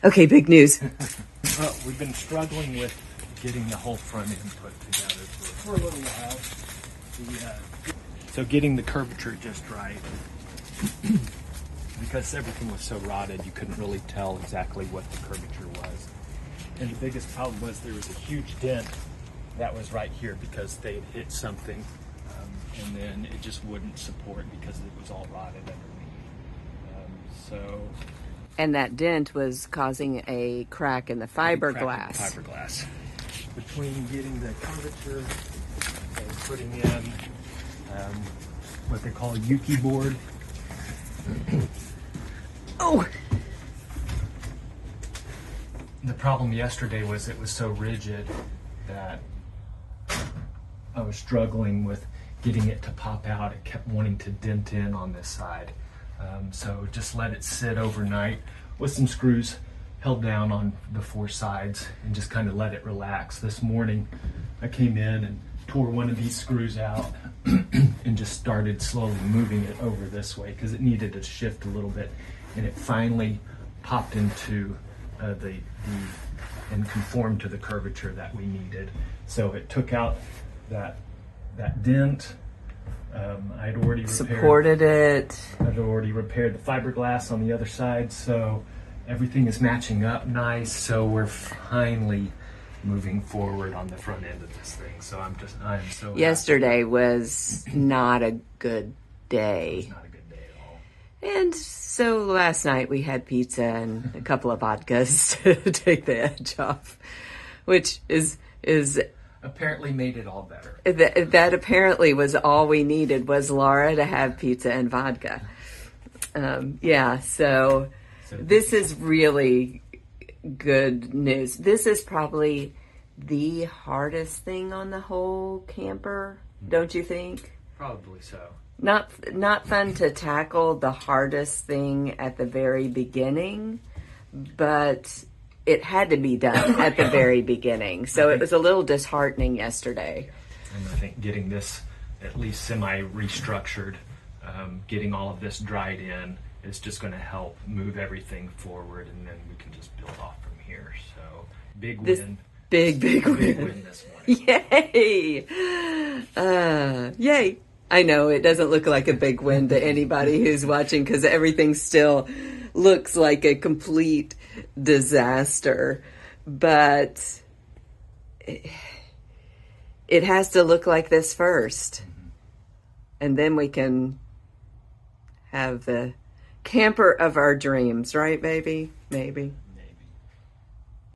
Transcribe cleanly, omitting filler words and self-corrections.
Okay, big news. Well, we've been struggling with getting the whole front end put together for a little while. So getting the curvature just right. Because everything was so rotted, you couldn't really tell exactly what the curvature was. And the biggest problem was there was a huge dent that was right here because they had hit something, and then it just wouldn't support because it was all rotted underneath. And that dent was causing a crack in the fiberglass. Fiberglass. Between getting the curvature and putting in what they call a Yuki board. Oh! The problem yesterday was it was so rigid that I was struggling with getting it to pop out. It kept wanting to dent in on this side. So just let it sit overnight with some screws held down on the four sides and just kind of let it relax. This morning I came in and tore one of these screws out and just started slowly moving it over this way because it needed to shift a little bit, and it finally popped into and conformed to the curvature that we needed. So it took out that dent. I'd already supported it. I'd already repaired the fiberglass on the other side, so everything is matching up nice. So we're finally moving forward on the front end of this thing. So I'm so Yesterday was not a good day. It was not a good day at all. And so last night we had pizza and a couple of vodkas to take the edge off, which is apparently made it all better. That apparently was all we needed, was Laura to have pizza and vodka. So this is really good news. This is probably the hardest thing on the whole camper, don't you think? Probably so. Not fun to tackle, the hardest thing at the very beginning, but it had to be done at the very beginning. So it was a little disheartening yesterday. And I think getting this at least semi-restructured, getting all of this dried in is just going to help move everything forward, and then we can just build off from here. So big win. Big win this morning. Yay! Yay! I know it doesn't look like a big win to anybody who's watching because everything still looks like a complete disaster, but it has to look like this first, and then we can have the camper of our dreams, right, baby? Maybe.